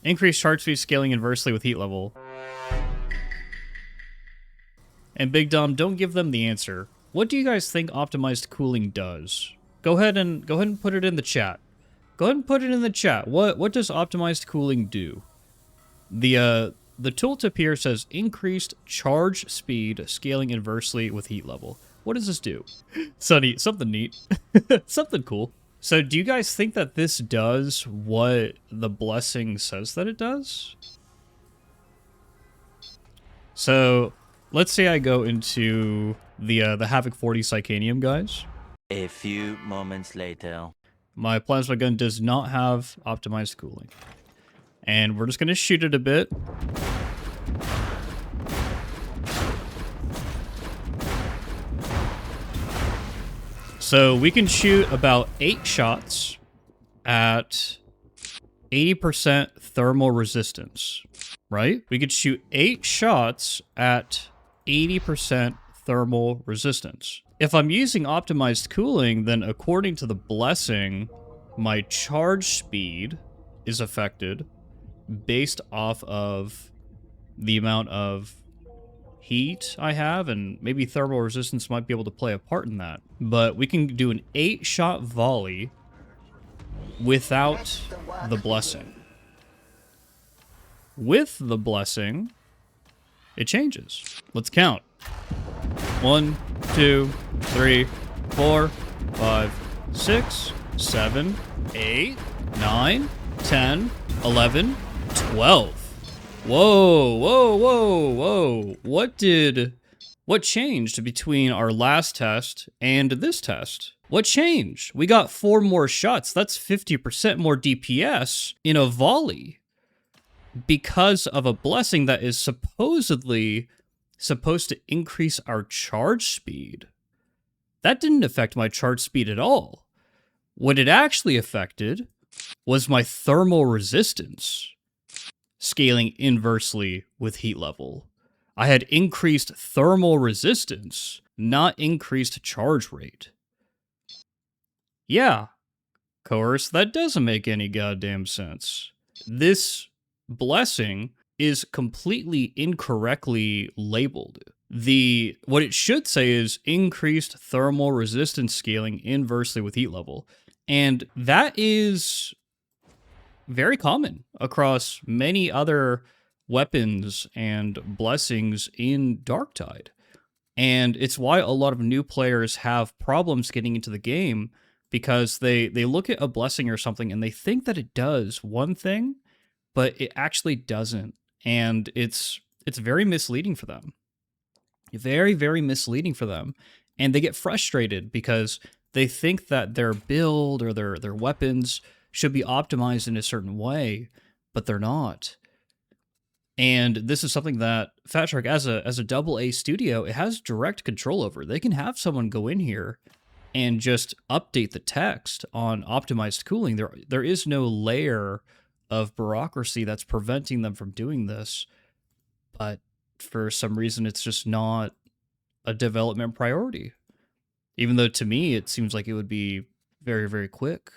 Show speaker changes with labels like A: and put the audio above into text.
A: Increase charge speed scaling inversely with heat level. And Big Dom, don't give them the answer. What do you guys think optimized cooling does? Go ahead and put it in the chat. Go ahead and put it in the chat. What does optimized cooling do? The tooltip here says increased charge speed scaling inversely with heat level. What does this do? Sonny, something neat. Something cool. So do you guys think that this does what the blessing says that it does? So let's say I go into the Havoc 40 Psychanium, guys.
B: A few moments later.
A: My plasma gun does not have optimized cooling. And we're just going to shoot it a bit. So we can shoot about 8 shots at 80% thermal resistance, right? We could shoot 8 shots at 80% thermal resistance. If I'm using optimized cooling, then according to the blessing, my charge speed is affected based off of the amount of heat I have, and maybe thermal resistance might be able to play a part in that. But we can do an 8-shot volley without the blessing. With the blessing, it changes. Let's count. 1, 2, 3, 4, 5, 6, 7, 8, 9, 10, 11, 12. Whoa, whoa, whoa, whoa. What changed between our last test and this test? What changed? We got 4 more shots. That's 50% more DPS in a volley because of a blessing that is supposedly supposed to increase our charge speed. That didn't affect my charge speed at all. What it actually affected was my thermal resistance, scaling inversely with heat level. I had increased thermal resistance, not increased charge rate. Yeah, course, that doesn't make any goddamn sense. This blessing is completely incorrectly labeled. What it should say is increased thermal resistance scaling inversely with heat level. And that is very common across many other weapons and blessings in Darktide. And it's why a lot of new players have problems getting into the game, because they look at a blessing or something and they think that it does one thing, but it actually doesn't. And it's very misleading for them. Very, very misleading for them. And they get frustrated because they think that their build or their weapons should be optimized in a certain way, but they're not. And this is something that Fat Shark, as a double A studio, it has direct control over. They can have someone go in here and just update the text on optimized cooling. There is no layer of bureaucracy that's preventing them from doing this, but for some reason it's just not a development priority. Even though to me it seems like it would be very, very quick.